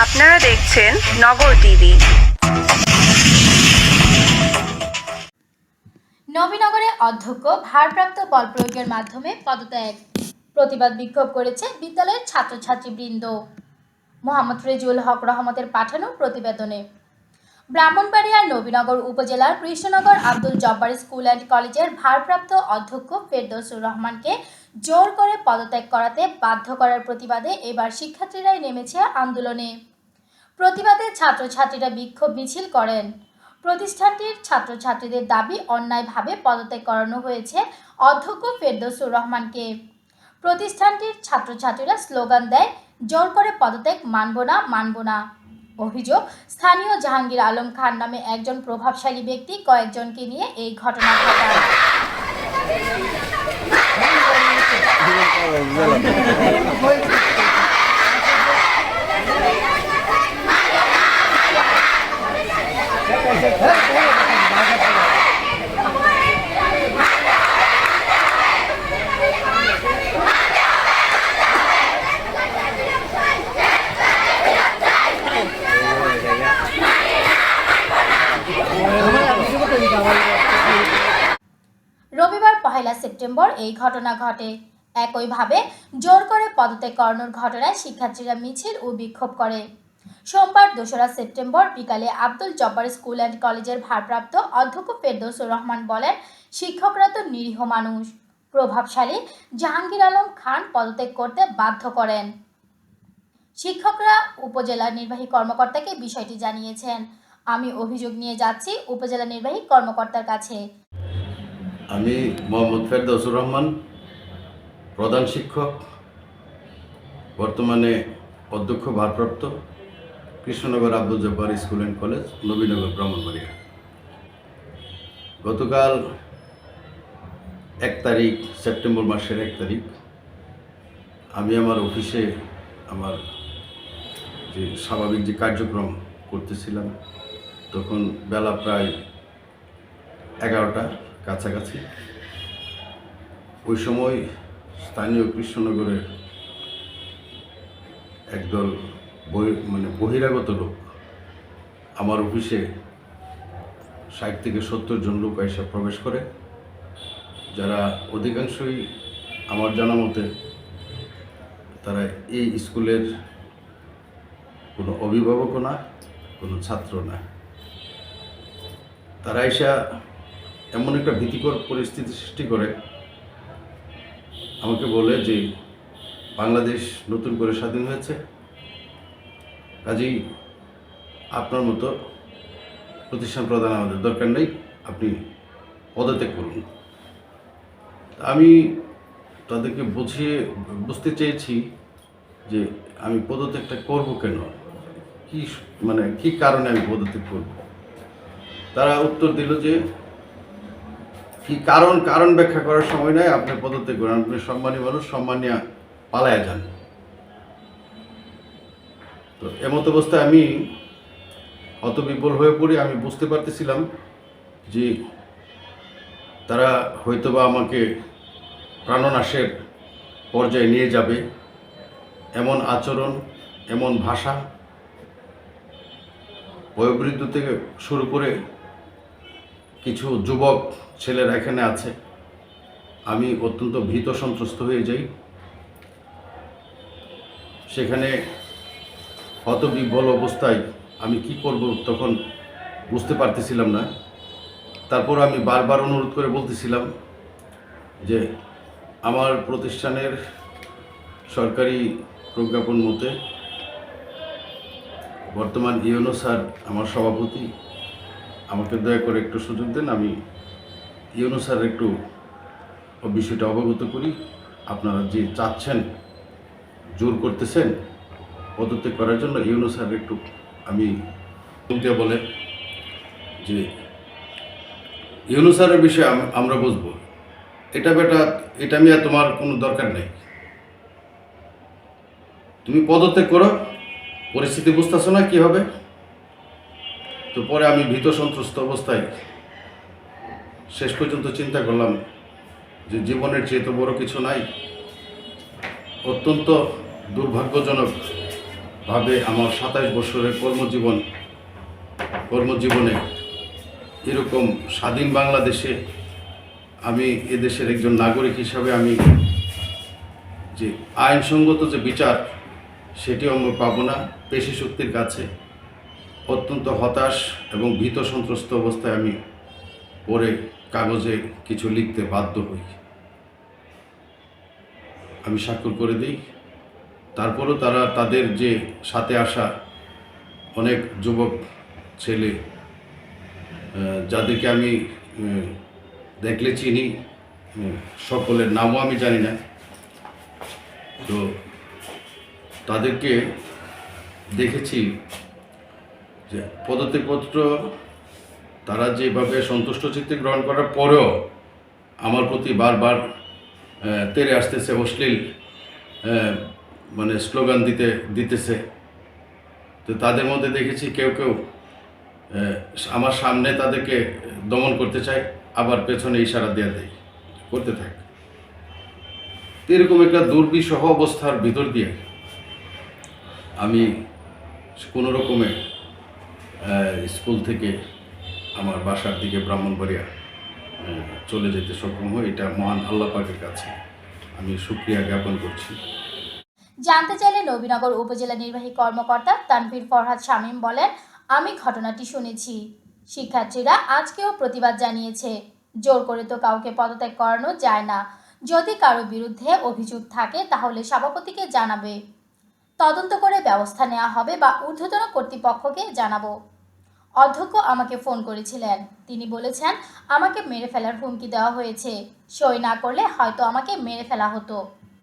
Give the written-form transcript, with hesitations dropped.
আপনারা দেখছেন নগর টিভি। নবীনগরে অধ্যক্ষ ভারপ্রাপ্ত বল প্রয়োগের মাধ্যমে পদত্যাগ। প্রতিবাদ বিক্ষোভ করেছে বিদ্যালয়ের ছাত্রছাত্রীবৃন্দ। মোহাম্মদ রেজুল হক রহমতের পাঠানো প্রতিবেদনে। ব্রাহ্মণবাড়িয়ার নবীনগর উপজেলার কৃষ্ণনগর আব্দুল জব্বার স্কুল অ্যান্ড কলেজের ভারপ্রাপ্ত অধ্যক্ষ ফেরদৌসুর রহমানকে জোর করে পদত্যাগ করাতে বাধ্য করার প্রতিবাদে এবার শিক্ষার্থীরাই নেমেছে আন্দোলনে। প্রতিবাদে ছাত্রছাত্রীরা বিক্ষোভ মিছিল করেন। প্রতিষ্ঠানটির ছাত্রছাত্রীদের দাবি, অন্যায়ভাবে পদত্যাগ করানো হয়েছে অধ্যক্ষ ফেরদৌসুর রহমানকে। প্রতিষ্ঠানটির ছাত্রছাত্রীরা স্লোগান দেয়, জোর করে পদত্যাগ মানব না, মানব না। অভিযোগ, স্থানীয় জাহাঙ্গীর আলম খান নামে একজন প্রভাবশালী ব্যক্তি কয়েকজনকে নিয়ে এই ঘটনা ঘটায়। রবিবার 1 সেপ্টেম্বর এই ঘটনা ঘটে। একইভাবে জোর করে পদত্যাগ করানোর ঘটনায় শিক্ষার্থীরা মিছিল ও বিক্ষোভ করে। সোমবার 2 সেপ্টেম্বর বিকালে আব্দুল জব্বার স্কুল অ্যান্ড কলেজের ভারপ্রাপ্ত অধ্যক্ষ ফেরদৌসুর রহমান বলেন, শিক্ষকরা তো নিরীহ মানুষ। প্রভাবশালী জাহাঙ্গীর আলম খান পদত্যাগ করতে বাধ্য করেন। শিক্ষকরা উপজেলা নির্বাহী কর্মকর্তাকে বিষয়টি জানিয়েছেন। আমি অভিযোগ নিয়ে যাচ্ছি উপজেলা নির্বাহী কর্মকর্তার কাছে। আমি মোহাম্মদ ফেরদৌসুর রহমান, প্রধান শিক্ষক, বর্তমানে অধ্যক্ষ ভারপ্রাপ্ত, Krishnanagar Abdul Jabbar school and college, Nabinagar, Brahmanbaria. গতকাল 1 তারিখ, সেপ্টেম্বর মাসের 1 তারিখ, আমি আমার অফিসে আমার যে স্বাভাবিক যে কার্যক্রম করতেছিলাম, তখন বেলা প্রায় 11টা কাছাকাছি। ওই সময় স্থানীয় কৃষ্ণনগরের একদল বহিরাগত লোক আমার অফিসে 60 থেকে 70 জন লোক এসে প্রবেশ করে, যারা অধিকাংশই আমার জানা মতে তারা এই স্কুলের কোনো অভিভাবকও না, কোনো ছাত্র না। তারা এসে এমন একটা ভীতিকর পরিস্থিতি সৃষ্টি করে, আমাকে বলে যে বাংলাদেশ নতুন করে স্বাধীন হয়েছে, কাজেই আপনার মতো প্রতিষ্ঠান প্রধান আমাদের দরকার নেই, আপনি পদত্যাগ করুন। আমি তাদেরকে বুঝতে চেয়েছি যে আমি পদত্যাগটা করব কেন, কি কারণে আমি পদত্যাগ করব। তারা উত্তর দিল যে কি কারণ ব্যাখ্যা করার সময় নয়, আপনি পদত্যাগ করেন, আপনি সম্মানী মানুষ, সম্মান নিয়ে পালায়া যান। তো এমত অবস্থায় আমি হতবিহ্বল হয়ে পড়ি। আমি বুঝতে পারতেছিলাম যে তারা হয়তোবা আমাকে প্রাণনাশের পর্যায়ে নিয়ে যাবে। এমন আচরণ, এমন ভাষা, বয়োবৃদ্ধ থেকে শুরু করে কিছু যুবক ছেলেরা এখানে আছে। আমি অত্যন্ত ভীত সন্ত্রস্ত হয়ে যাই। সেখানে হতবিহ্বল অবস্থায় আমি কি করব তখন বুঝতে পারতেছিলাম না। তারপর আমি বারবার অনুরোধ করে বলতেছিলাম যে আমার প্রতিষ্ঠানের সরকারি প্রজ্ঞাপন মতে বর্তমান ইউনো স্যার আমার সভাপতি, আমাকে দয়া করে একটু সুযোগ দেন, আমি ইউনো স্যার একটু বিষয়টা অবগত করি। আপনারা যে চাচ্ছেন, জোর করতেছেন পদত্যাগ করার জন্য, ইউনো স্যার একটু আমি বলে যে ইউনো স্যারের বিষয়ে আমরা বুঝবো, এটা নিয়ে তোমার কোনো দরকার নেই, তুমি পদত্যাগ করো, পরিস্থিতি বুঝতেছো না কী হবে। তো পরে আমি ভীত সন্ত্রস্ত অবস্থায় শেষ পর্যন্ত চিন্তা করলাম যে জীবনের চেয়ে তো বড় কিছু নাই। অত্যন্ত দুর্ভাগ্যজনক ভাবে আমার 27 বছরের কর্মজীবনে এরকম স্বাধীন বাংলাদেশে আমি এদেশের একজন নাগরিক হিসাবে আমি যে আইনসঙ্গত যে বিচার সেটিও আমি পাবো না। পেশি শক্তির কাছে অত্যন্ত হতাশ এবং ভীত সন্ত্রস্ত অবস্থায় আমি পরে কাগজে কিছু লিখতে বাধ্য হই। আমি স্বাক্ষর করে দিই। তারপরও তারা তাদের যে সাথে আসা অনেক যুবক ছেলে যাদেরকে আমি দেখলে চিনি, সকলের নামও আমি জানি না, তো তাদেরকে দেখেছি যে পদত্যাগপত্র তারা যেভাবে সন্তুষ্ট চিত্তে গ্রহণ করার পরেও আমার প্রতি বারবার তেড়ে আসতেছে, অশ্লীল মানে স্লোগান দিতেছে। তো তাদের মধ্যে দেখেছি কেউ আমার সামনে তাদেরকে দমন করতে চায়, আবার পেছনে ইশারা দেয় করতে থাকে। এরকম একটা দুর্বিষহ অবস্থার ভিতর দিয়ে আমি কোনো রকমে স্কুল থেকে আমার বাসার দিকে ব্রাহ্মণবাড়িয়া চলে যেতে সক্ষম হই। এটা মহান আল্লাহ পাকের কাছে আমি শুকরিয়া জ্ঞাপন করছি। জানতে চাইলে নবীনগর উপজেলা নির্বাহী কর্মকর্তা তানভীর ফরহাদ শামীম বলেন, আমি ঘটনাটি শুনেছি। শিক্ষার্থীরা আজকেও প্রতিবাদ জানিয়েছে। জোর করে তো কাউকে পদত্যাগ করানো যায় না। যদি কারো বিরুদ্ধে অভিযোগ থাকে তাহলে সভাপতিকে জানাবে, তদন্ত করে ব্যবস্থা নেওয়া হবে বা ঊর্ধ্বতন কর্তৃপক্ষকে জানাবো। অধ্যক্ষ আমাকে ফোন করেছিলেন। তিনি বলেছেন আমাকে মেরে ফেলার হুমকি দেওয়া হয়েছে। সই না করলে হয়তো আমাকে মেরে ফেলা হতো।